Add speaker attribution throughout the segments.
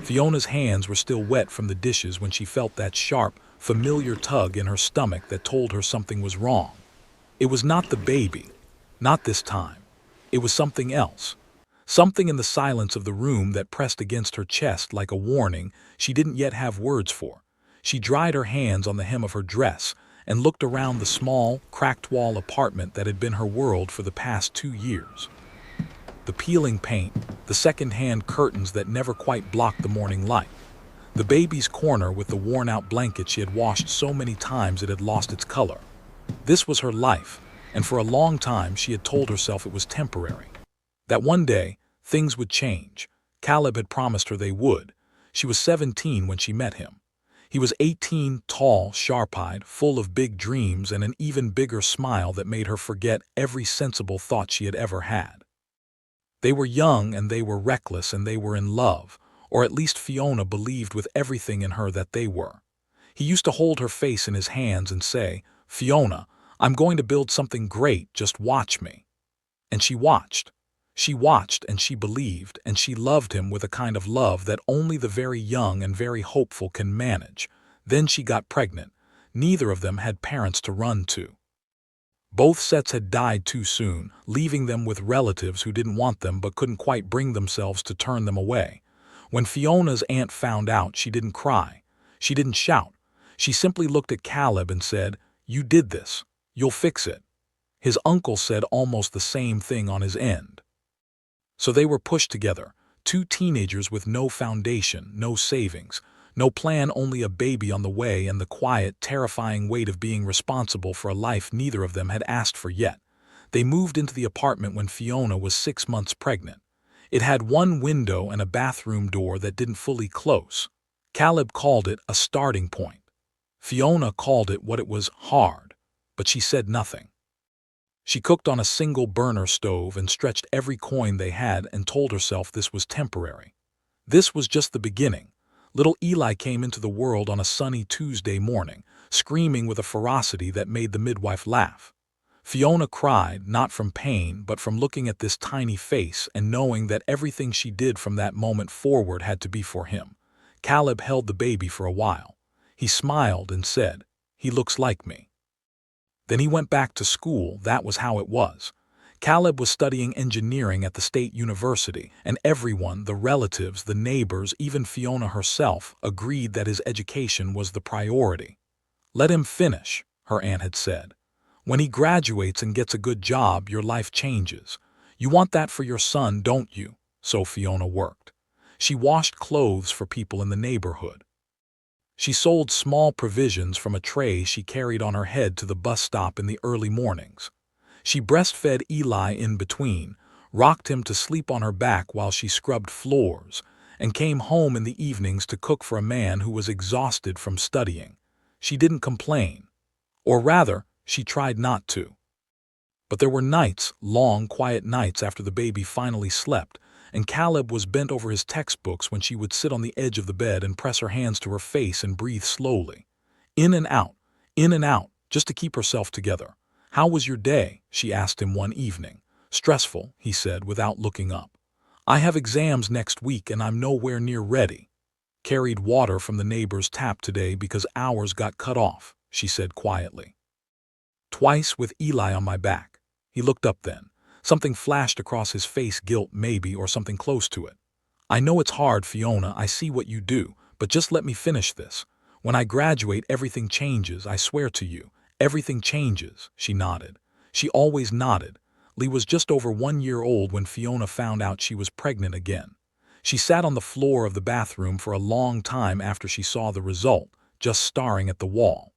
Speaker 1: Fiona's hands were still wet from the dishes when she felt that sharp, familiar tug in her stomach that told her something was wrong. It was not the baby. Not this time. It was something else. Something in the silence of the room that pressed against her chest like a warning she didn't yet have words for. She dried her hands on the hem of her dress and looked around the small, cracked-wall apartment that had been her world for the past 2 years. The peeling paint, the second-hand curtains that never quite blocked the morning light. The baby's corner with the worn-out blanket she had washed so many times it had lost its color. This was her life, and for a long time she had told herself it was temporary. That one day, things would change. Caleb had promised her they would. She was 17 when she met him. He was 18, tall, sharp-eyed, full of big dreams and an even bigger smile that made her forget every sensible thought she had ever had. They were young and they were reckless and they were in love, or at least Fiona believed with everything in her that they were. He used to hold her face in his hands and say, "Fiona, I'm going to build something great, just watch me." And she watched. She watched and she believed and she loved him with a kind of love that only the very young and very hopeful can manage. Then she got pregnant. Neither of them had parents to run to. Both sets had died too soon, leaving them with relatives who didn't want them but couldn't quite bring themselves to turn them away. When Fiona's aunt found out, she didn't cry. She didn't shout. She simply looked at Caleb and said, "You did this. You'll fix it." His uncle said almost the same thing on his end. So they were pushed together, two teenagers with no foundation, no savings, no plan, only a baby on the way and the quiet, terrifying weight of being responsible for a life neither of them had asked for yet. They moved into the apartment when Fiona was 6 months pregnant. It had one window and a bathroom door that didn't fully close. Caleb called it a starting point. Fiona called it what it was, hard, but she said nothing. She cooked on a single burner stove and stretched every coin they had and told herself this was temporary. This was just the beginning. Little Eli came into the world on a sunny Tuesday morning, screaming with a ferocity that made the midwife laugh. Fiona cried, not from pain, but from looking at this tiny face and knowing that everything she did from that moment forward had to be for him. Caleb held the baby for a while. He smiled and said, "He looks like me." Then he went back to school. That was how it was. Caleb was studying engineering at the state university, and everyone, the relatives, the neighbors, even Fiona herself, agreed that his education was the priority. "Let him finish," her aunt had said. "When he graduates and gets a good job, your life changes. You want that for your son, don't you?" So Fiona worked. She washed clothes for people in the neighborhood. She sold small provisions from a tray she carried on her head to the bus stop in the early mornings. She breastfed Eli in between, rocked him to sleep on her back while she scrubbed floors, and came home in the evenings to cook for a man who was exhausted from studying. She didn't complain. Or rather, she tried not to. But there were nights, long, quiet nights after the baby finally slept, and Caleb was bent over his textbooks when she would sit on the edge of the bed and press her hands to her face and breathe slowly. In and out, just to keep herself together. "How was your day?" she asked him one evening. "Stressful," he said without looking up. "I have exams next week and I'm nowhere near ready." "Carried water from the neighbor's tap today because ours got cut off," she said quietly. "Twice with Eli on my back." He looked up then. Something flashed across his face, guilt maybe, or something close to it. "I know it's hard, Fiona, I see what you do, but just let me finish this. When I graduate, everything changes, I swear to you. Everything changes." She nodded. She always nodded. Lee was just over 1 year old when Fiona found out she was pregnant again. She sat on the floor of the bathroom for a long time after she saw the result, just staring at the wall.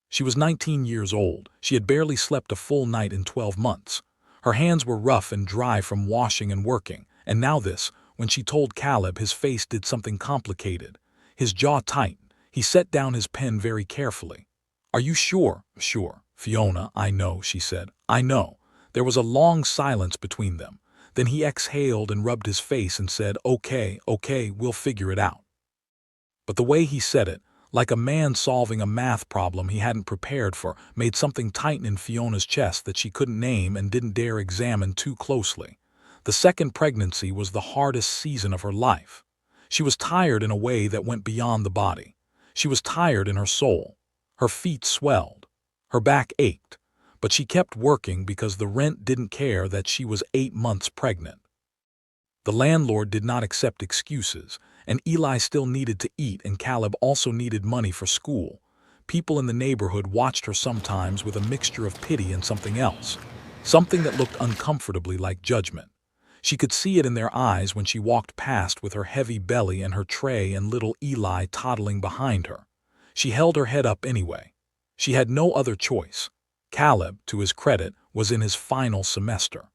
Speaker 1: She was 19 years old. She had barely slept a full night in 12 months. Her hands were rough and dry from washing and working, and now this, when she told Caleb, his face did something complicated. His jaw tightened. He set down his pen very carefully. "Are you sure?" "Sure, Fiona, I know," she said. "I know." There was a long silence between them. Then he exhaled and rubbed his face and said, okay, we'll figure it out." But the way he said it, like a man solving a math problem he hadn't prepared for, made something tighten in Fiona's chest that she couldn't name and didn't dare examine too closely. The second pregnancy was the hardest season of her life. She was tired in a way that went beyond the body. She was tired in her soul. Her feet swelled. Her back ached. But she kept working because the rent didn't care that she was 8 months pregnant. The landlord did not accept excuses, and Eli still needed to eat, and Caleb also needed money for school. People in the neighborhood watched her sometimes with a mixture of pity and something else, something that looked uncomfortably like judgment. She could see it in their eyes when she walked past with her heavy belly and her tray and little Eli toddling behind her. She held her head up anyway. She had no other choice. Caleb, to his credit, was in his final semester.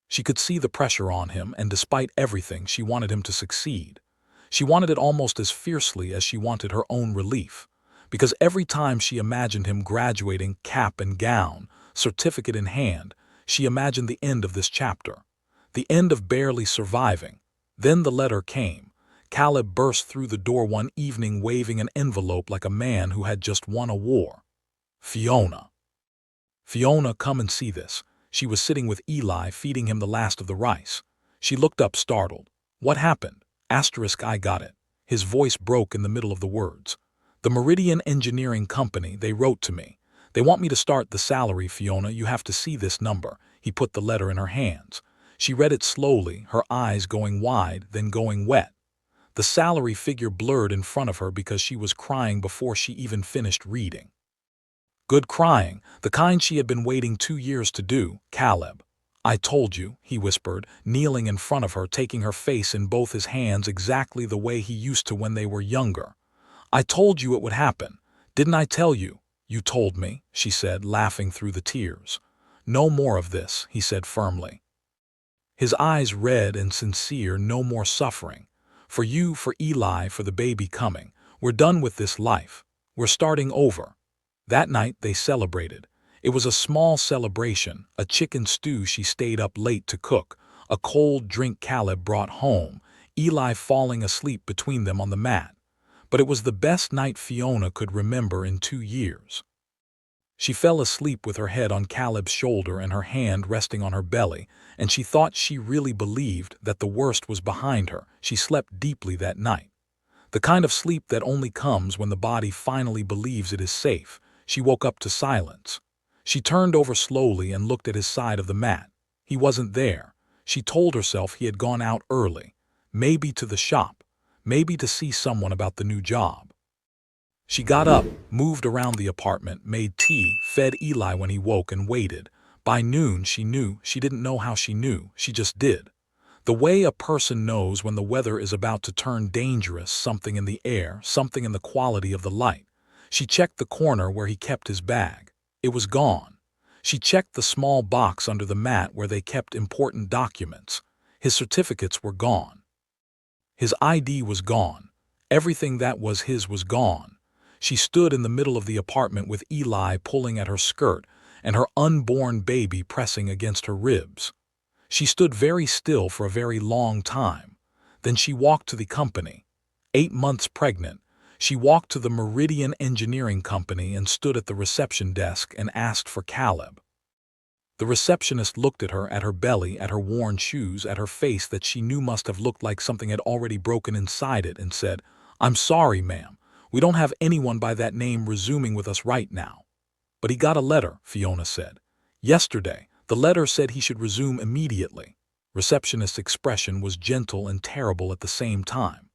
Speaker 1: She could see the pressure on him, and despite everything, she wanted him to succeed. She wanted it almost as fiercely as she wanted her own relief, because every time she imagined him graduating, cap and gown, certificate in hand, she imagined the end of this chapter, the end of barely surviving. Then the letter came. Caleb burst through the door one evening waving an envelope like a man who had just won a war. Fiona. Fiona, come and see this. She was sitting with Eli, feeding him the last of the rice. She looked up startled. What happened? I got it. His voice broke in the middle of the words. The Meridian Engineering Company, they wrote to me. They want me to start the salary, Fiona. You have to see this number. He put the letter in her hands. She read it slowly, her eyes going wide, then going wet. The salary figure blurred in front of her because she was crying before she even finished reading. Good crying, the kind she had been waiting 2 years to do. Caleb. I told you, he whispered, kneeling in front of her, taking her face in both his hands exactly the way he used to when they were younger. I told you it would happen. Didn't I tell you? You told me, she said, laughing through the tears. No more of this, he said firmly. His eyes red and sincere. No more suffering. For you, for Eli, for the baby coming. We're done with this life. We're starting over. That night they celebrated. It was a small celebration, a chicken stew she stayed up late to cook, a cold drink Caleb brought home, Eli falling asleep between them on the mat. But it was the best night Fiona could remember in 2 years. She fell asleep with her head on Caleb's shoulder and her hand resting on her belly, and she thought she really believed that the worst was behind her. She slept deeply that night. The kind of sleep that only comes when the body finally believes it is safe. She woke up to silence. She turned over slowly and looked at his side of the mat. He wasn't there. She told herself he had gone out early, maybe to the shop, maybe to see someone about the new job. She got up, moved around the apartment, made tea, fed Eli when he woke, and waited. By noon she knew. She didn't know how she knew. She just did. The way a person knows when the weather is about to turn dangerous, something in the air, something in the quality of the light. She checked the corner where he kept his bag. It was gone. She checked the small box under the mat where they kept important documents. His certificates were gone. His ID was gone. Everything that was his was gone. She stood in the middle of the apartment with Eli pulling at her skirt and her unborn baby pressing against her ribs. She stood very still for a very long time. Then she walked to the company. 8 months pregnant. She walked to the Meridian Engineering Company and stood at the reception desk and asked for Caleb. The receptionist looked at her belly, at her worn shoes, at her face that she knew must have looked like something had already broken inside it, and said, "I'm sorry, ma'am. We don't have anyone by that name resuming with us right now." "But he got a letter," Fiona said. "Yesterday. The letter said he should resume immediately." Receptionist's expression was gentle and terrible at the same time.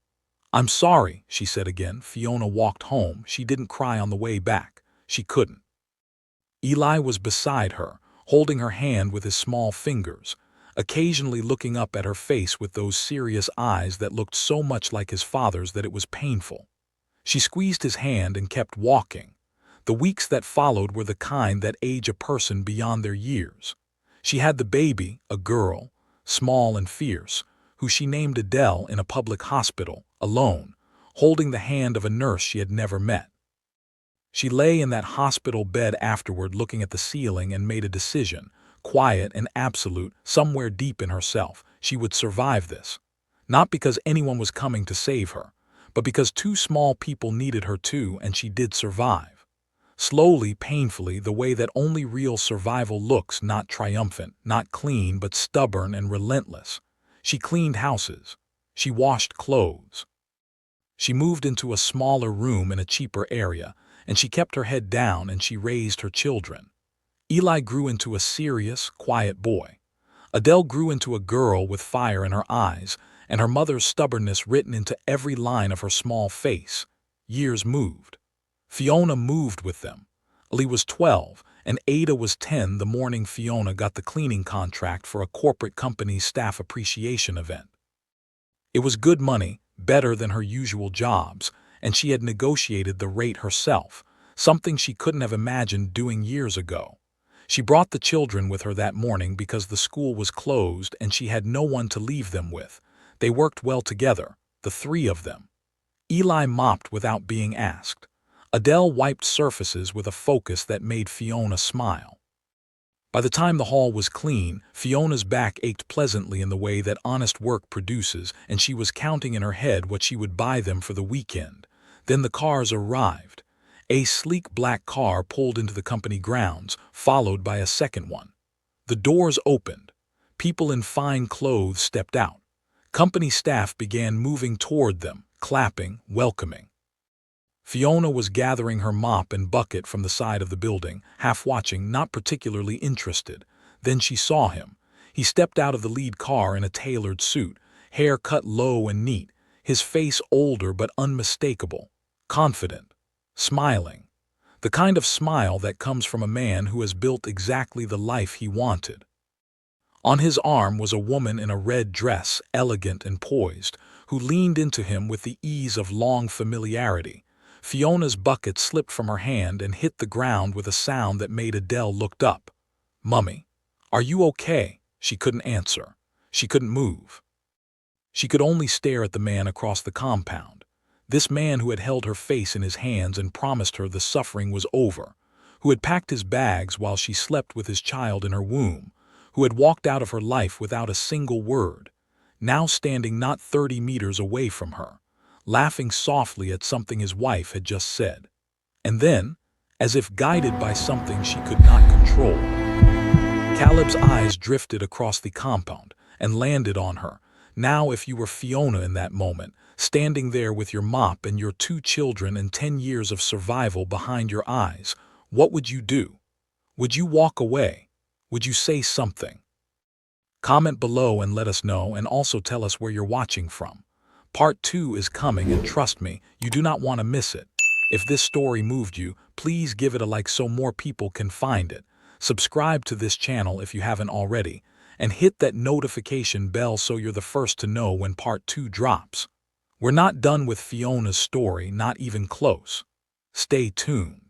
Speaker 1: "I'm sorry," she said again. Fiona walked home. She didn't cry on the way back. She couldn't. Eli was beside her, holding her hand with his small fingers, occasionally looking up at her face with those serious eyes that looked so much like his father's that it was painful. She squeezed his hand and kept walking. The weeks that followed were the kind that age a person beyond their years. She had the baby, a girl, small and fierce, who she named Adele, in a public hospital, alone, holding the hand of a nurse she had never met. She lay in that hospital bed afterward looking at the ceiling and made a decision, quiet and absolute, somewhere deep in herself. She would survive this. Not because anyone was coming to save her, but because 2 small people needed her too, and she did survive. Slowly, painfully, the way that only real survival looks, not triumphant, not clean, but stubborn and relentless. She cleaned houses. She washed clothes. She moved into a smaller room in a cheaper area, and she kept her head down and she raised her children. Eli grew into a serious, quiet boy. Adele grew into a girl with fire in her eyes, and her mother's stubbornness written into every line of her small face. Years moved. Fiona moved with them. Ali was 12, and Ada was 10 the morning Fiona got the cleaning contract for a corporate company's staff appreciation event. It was good money, better than her usual jobs, and she had negotiated the rate herself, something she couldn't have imagined doing years ago. She brought the children with her that morning because the school was closed and she had no one to leave them with. They worked well together, the three of them. Eli mopped without being asked. Adele wiped surfaces with a focus that made Fiona smile. By the time the hall was clean, Fiona's back ached pleasantly in the way that honest work produces, and she was counting in her head what she would buy them for the weekend. Then the cars arrived. A sleek black car pulled into the company grounds, followed by a second one. The doors opened. People in fine clothes stepped out. Company staff began moving toward them, clapping, welcoming. Fiona was gathering her mop and bucket from the side of the building, half watching, not particularly interested. Then she saw him. He stepped out of the lead car in a tailored suit, hair cut low and neat, his face older but unmistakable, confident, smiling. The kind of smile that comes from a man who has built exactly the life he wanted. On his arm was a woman in a red dress, elegant and poised, who leaned into him with the ease of long familiarity. Fiona's bucket slipped from her hand and hit the ground with a sound that made Adele look up. "Mummy, are you okay?" She couldn't answer. She couldn't move. She could only stare at the man across the compound. This man who had held her face in his hands and promised her the suffering was over, who had packed his bags while she slept with his child in her womb, who had walked out of her life without a single word, now standing not 30 meters away from her, laughing softly at something his wife had just said. And then, as if guided by something she could not control, Caleb's eyes drifted across the compound and landed on her. Now if you were Fiona in that moment, standing there with your mop and your 2 children and 10 years of survival behind your eyes, what would you do? Would you walk away? Would you say something? Comment below and let us know, and also tell us where you're watching from. Part 2 is coming, and trust me, you do not want to miss it. If this story moved you, please give it a like so more people can find it. Subscribe to this channel if you haven't already, and hit that notification bell so you're the first to know when Part 2 drops. We're not done with Fiona's story, not even close. Stay tuned.